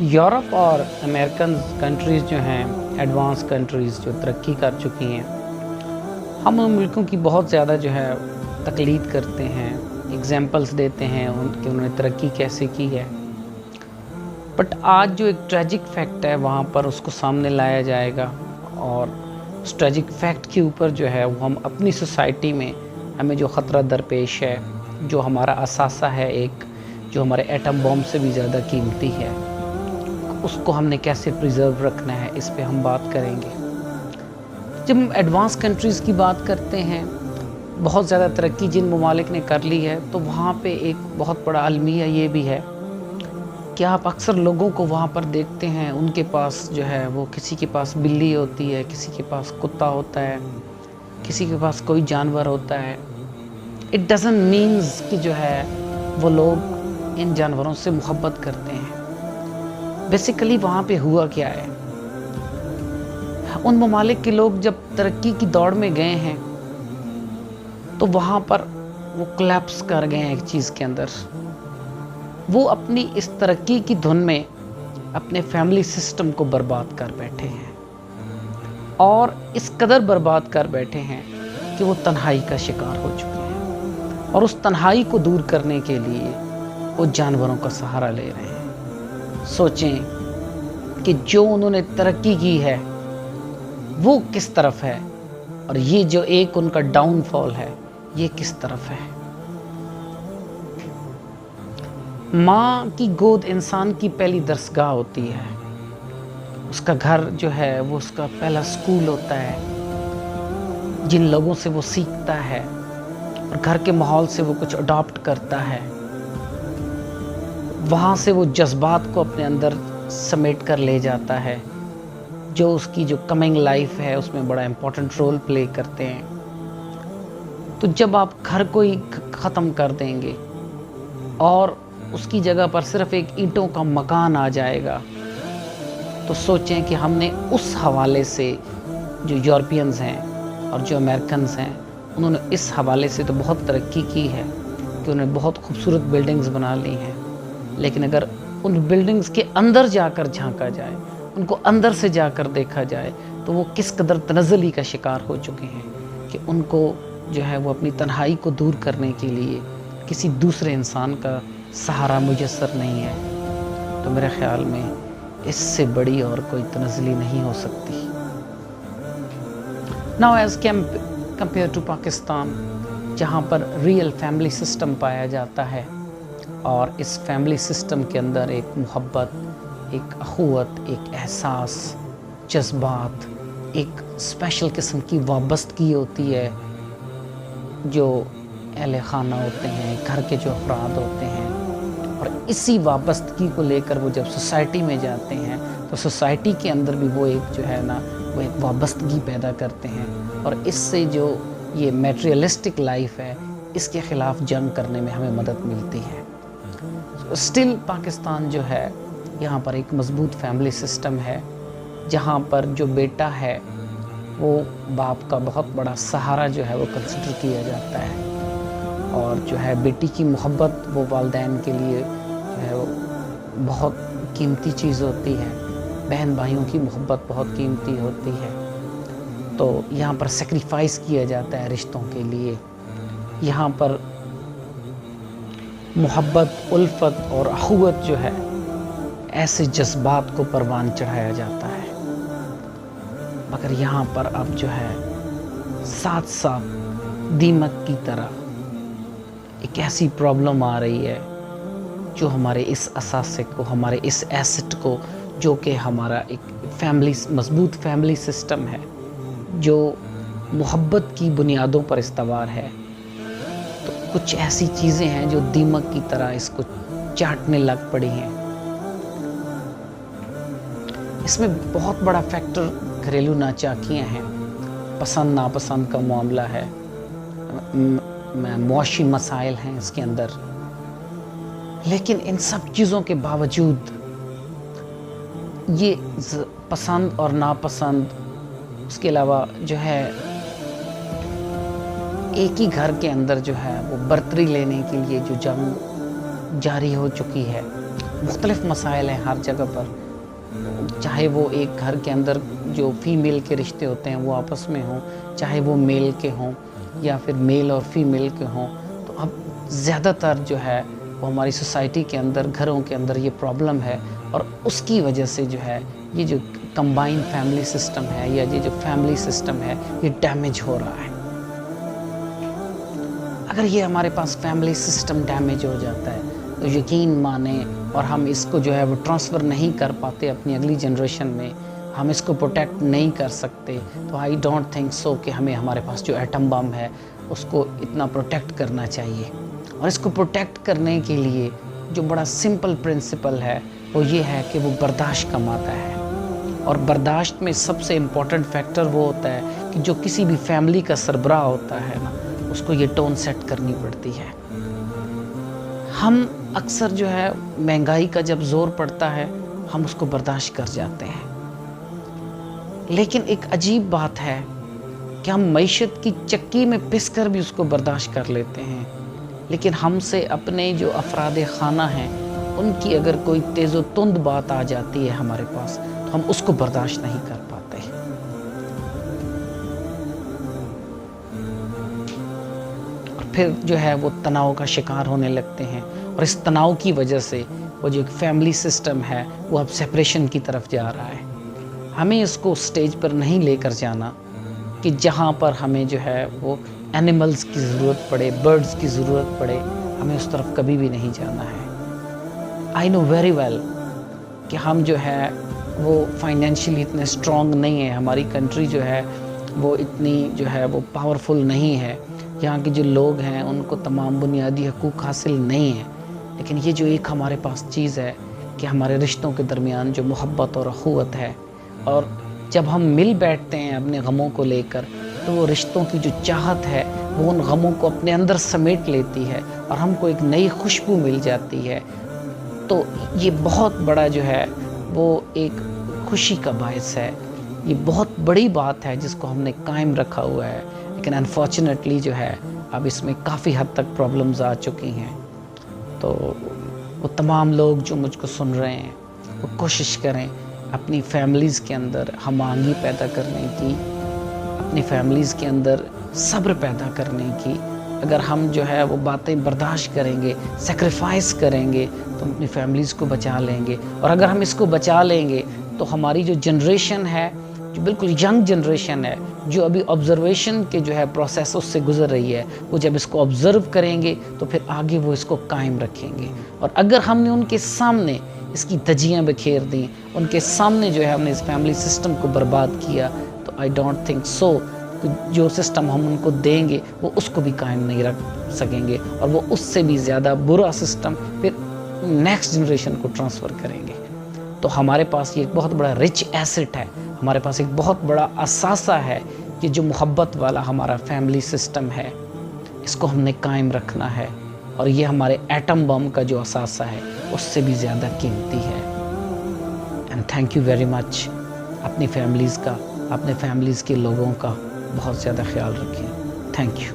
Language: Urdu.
یورپ اور امریکن کنٹریز جو ہیں، ایڈوانس کنٹریز جو ترقی کر چکی ہیں، ہم ان ملکوں کی بہت زیادہ جو ہے تقلید کرتے ہیں، ایگزامپلس دیتے ہیں ان کہ انہوں نے ترقی کیسے کی ہے. بٹ آج جو ایک ٹریجک فیکٹ ہے وہاں پر اس کو سامنے لایا جائے گا، اور اس ٹریجک فیکٹ کے اوپر جو ہے وہ ہم اپنی سوسائٹی میں ہمیں جو خطرہ درپیش ہے، جو ہمارا اثاثہ ہے ایک، جو ہمارے ایٹم بم سے بھی زیادہ قیمتی ہے، اس کو ہم نے کیسے پریزرو رکھنا ہے، اس پہ ہم بات کریں گے. جب ہم ایڈوانس کنٹریز کی بات کرتے ہیں، بہت زیادہ ترقی جن ممالک نے کر لی ہے، تو وہاں پہ ایک بہت بڑا المیہ یہ بھی ہے کہ آپ اکثر لوگوں کو وہاں پر دیکھتے ہیں، ان کے پاس جو ہے وہ کسی کے پاس بلی ہوتی ہے، کسی کے پاس کتا ہوتا ہے، کسی کے پاس کوئی جانور ہوتا ہے. اٹ ڈزنٹ مینز کہ جو ہے وہ لوگ ان جانوروں سے محبت کرتے ہیں. بیسیکلی وہاں پہ ہوا کیا ہے؟ ان ممالک کے لوگ جب ترقی کی دوڑ میں گئے ہیں تو وہاں پر وہ کلیپس کر گئے ہیں ایک چیز کے اندر. وہ اپنی اس ترقی کی دھن میں اپنے فیملی سسٹم کو برباد کر بیٹھے ہیں، اور اس قدر برباد کر بیٹھے ہیں کہ وہ تنہائی کا شکار ہو چکے ہیں، اور اس تنہائی کو دور کرنے کے لیے وہ جانوروں کا سہارا لے رہے ہیں. سوچیں کہ جو انہوں نے ترقی کی ہے وہ کس طرف ہے، اور یہ جو ایک ان کا ڈاؤن فال ہے یہ کس طرف ہے. ماں کی گود انسان کی پہلی درسگاہ ہوتی ہے. اس کا گھر جو ہے وہ اس کا پہلا سکول ہوتا ہے. جن لوگوں سے وہ سیکھتا ہے اور گھر کے ماحول سے وہ کچھ اڈاپٹ کرتا ہے، وہاں سے وہ جذبات کو اپنے اندر سمیٹ کر لے جاتا ہے، جو اس کی جو کمنگ لائف ہے اس میں بڑا امپورٹنٹ رول پلے کرتے ہیں. تو جب آپ گھر کو ہی ختم کر دیں گے اور اس کی جگہ پر صرف ایک اینٹوں کا مکان آ جائے گا، تو سوچیں کہ ہم نے اس حوالے سے جو یورپینز ہیں اور جو امریکنز ہیں، انہوں نے اس حوالے سے تو بہت ترقی کی ہے کہ انہوں نے بہت خوبصورت بلڈنگز بنا لی ہیں. لیکن اگر ان بلڈنگز کے اندر جا کر جھانکا جائے، ان کو اندر سے جا کر دیکھا جائے، تو وہ کس قدر تنزلی کا شکار ہو چکے ہیں کہ ان کو جو ہے وہ اپنی تنہائی کو دور کرنے کے لیے کسی دوسرے انسان کا سہارا میسر نہیں ہے. تو میرے خیال میں اس سے بڑی اور کوئی تنزلی نہیں ہو سکتی. Now as compared to Pakistan, جہاں پر ریئل فیملی سسٹم پایا جاتا ہے، اور اس فیملی سسٹم کے اندر ایک محبت، ایک اخوت، ایک احساس، جذبات، ایک اسپیشل قسم کی وابستگی ہوتی ہے. جو اہل خانہ ہوتے ہیں، گھر کے جو افراد ہوتے ہیں، اور اسی وابستگی کو لے کر وہ جب سوسائٹی میں جاتے ہیں تو سوسائٹی کے اندر بھی وہ ایک جو ہے نا وہ ایک وابستگی پیدا کرتے ہیں، اور اس سے جو یہ میٹریلسٹک لائف ہے اس کے خلاف جنگ کرنے میں ہمیں مدد ملتی ہے. اسٹل پاکستان جو ہے یہاں پر ایک مضبوط فیملی سسٹم ہے، جہاں پر جو بیٹا ہے وہ باپ کا بہت بڑا سہارا جو ہے وہ کنسیڈر کیا جاتا ہے، اور جو ہے بیٹی کی محبت وہ والدین کے لیے جو ہے وہ بہت قیمتی چیز ہوتی ہے. بہن بھائیوں کی محبت بہت قیمتی ہوتی ہے. تو یہاں پر سیکریفائس کیا جاتا ہے رشتوں کے لیے. یہاں پر محبت، الفت اور اخوت جو ہے ایسے جذبات کو پروان چڑھایا جاتا ہے. مگر یہاں پر اب جو ہے ساتھ ساتھ دیمک کی طرح ایک ایسی پرابلم آ رہی ہے جو ہمارے اس اثاثے کو، ہمارے اس ایسٹ کو، جو کہ ہمارا ایک مضبوط فیملی سسٹم ہے جو محبت کی بنیادوں پر استوار ہے، تو کچھ ایسی چیزیں ہیں جو دیمک کی طرح اس کو چاٹنے لگ پڑی ہیں. اس میں بہت بڑا فیکٹر گھریلو ناچاکیاں ہیں، پسند ناپسند کا معاملہ ہے، معاشی مسائل ہیں اس کے اندر. لیکن ان سب چیزوں کے باوجود یہ پسند اور ناپسند، اس کے علاوہ جو ہے ایک ہی گھر کے اندر جو ہے وہ برتری لینے کے لیے جو جنگ جاری ہو چکی ہے، مختلف مسائل ہیں ہر جگہ پر، چاہے وہ ایک گھر کے اندر جو فیمیل کے رشتے ہوتے ہیں وہ آپس میں ہوں، چاہے وہ میل کے ہوں یا پھر میل اور فیمیل کے ہوں. تو اب زیادہ تر جو ہے وہ ہماری سوسائٹی کے اندر، گھروں کے اندر یہ پرابلم ہے، اور اس کی وجہ سے جو ہے یہ جو کمبائن فیملی سسٹم ہے یا یہ جو فیملی سسٹم ہے یہ ڈیمیج ہو رہا ہے. اگر یہ ہمارے پاس فیملی سسٹم ڈیمیج ہو جاتا ہے تو یقین مانیں، اور ہم اس کو جو ہے وہ ٹرانسفر نہیں کر پاتے اپنی اگلی جنریشن میں، ہم اس کو پروٹیکٹ نہیں کر سکتے، تو آئی ڈونٹ تھنک سو کہ ہمیں ہمارے پاس جو ایٹم بم ہے اس کو اتنا پروٹیکٹ کرنا چاہیے. اور اس کو پروٹیکٹ کرنے کے لیے جو بڑا سمپل پرنسپل ہے وہ یہ ہے کہ وہ برداشت کماتا ہے. اور برداشت میں سب سے امپورٹنٹ فیکٹر وہ ہوتا ہے کہ جو کسی بھی فیملی کا سربراہ ہوتا ہے نا، اس کو یہ ٹون سیٹ کرنی پڑتی ہے. ہم اکثر جو ہے مہنگائی کا جب زور پڑتا ہے ہم اس کو برداشت کر جاتے ہیں، لیکن ایک عجیب بات ہے کہ ہم معیشت کی چکی میں پس کر بھی اس کو برداشت کر لیتے ہیں، لیکن ہم سے اپنے جو افراد خانہ ہیں ان کی اگر کوئی تیز و تند بات آ جاتی ہے ہمارے پاس تو ہم اس کو برداشت نہیں کر پاتے. اور پھر جو ہے وہ تناؤ کا شکار ہونے لگتے ہیں، اور اس تناؤ کی وجہ سے وہ جو ایک فیملی سسٹم ہے وہ اب سیپریشن کی طرف جا رہا ہے. ہمیں اس کو سٹیج پر نہیں لے کر جانا کہ جہاں پر ہمیں جو ہے وہ اینیملز کی ضرورت پڑے، برڈز کی ضرورت پڑے، ہمیں اس طرف کبھی بھی نہیں جانا ہے. آئی نو ویری ویل کہ ہم جو ہے وہ فائنینشلی اتنے اسٹرانگ نہیں ہیں، ہماری کنٹری جو ہے وہ اتنی جو ہے وہ پاورفل نہیں ہے، یہاں کے جو لوگ ہیں ان کو تمام بنیادی حقوق حاصل نہیں ہیں. لیکن یہ جو ایک ہمارے پاس چیز ہے کہ ہمارے رشتوں کے درمیان جو محبت اور اخوت ہے، اور جب ہم مل بیٹھتے ہیں اپنے غموں کو لے کر تو وہ رشتوں کی جو چاہت ہے وہ ان غموں کو اپنے اندر سمیٹ لیتی ہے اور ہم کو ایک نئی خوشبو مل جاتی ہے. تو یہ بہت بڑا جو ہے وہ ایک خوشی کا باعث ہے، یہ بہت بڑی بات ہے جس کو ہم نے قائم رکھا ہوا ہے. لیکن انفارچونیٹلی جو ہے اب اس میں کافی حد تک پرابلمز آ چکی ہیں. تو وہ تمام لوگ جو مجھ کو سن رہے ہیں وہ کوشش کریں اپنی فیملیز کے اندر ہم آہنگی پیدا کرنے کی، اپنی فیملیز کے اندر صبر پیدا کرنے کی. اگر ہم جو ہے وہ باتیں برداشت کریں گے، سیکریفائس کریں گے تو ہم اپنی فیملیز کو بچا لیں گے. اور اگر ہم اس کو بچا لیں گے تو ہماری جو جنریشن ہے، جو بالکل ینگ جنریشن ہے، جو ابھی آبزرویشن کے جو ہے پروسیس اس سے گزر رہی ہے، وہ جب اس کو آبزرو کریں گے تو پھر آگے وہ اس کو قائم رکھیں گے. اور اگر ہم نے ان کے سامنے اس کی دھجیاں بکھیر دیں، ان کے سامنے جو ہے ہم نے اس فیملی سسٹم کو برباد کیا، تو آئی ڈونٹ تھنک سو کہ جو سسٹم ہم ان کو دیں گے وہ اس کو بھی قائم نہیں رکھ سکیں گے، اور وہ اس سے بھی زیادہ برا سسٹم پھر نیکسٹ جنریشن کو ٹرانسفر کریں گے. تو ہمارے پاس یہ ایک بہت بڑا رچ ایسٹ ہے، ہمارے پاس ایک بہت بڑا اثاثہ ہے کہ جو محبت والا ہمارا فیملی سسٹم ہے اس کو ہم نے قائم رکھنا ہے. اور یہ ہمارے ایٹم بم کا جو اثاثہ ہے اس سے بھی زیادہ قیمتی ہے. And thank you very much. اپنی فیملیز کا، اپنے فیملیز کے لوگوں کا بہت زیادہ خیال رکھیں. Thank you.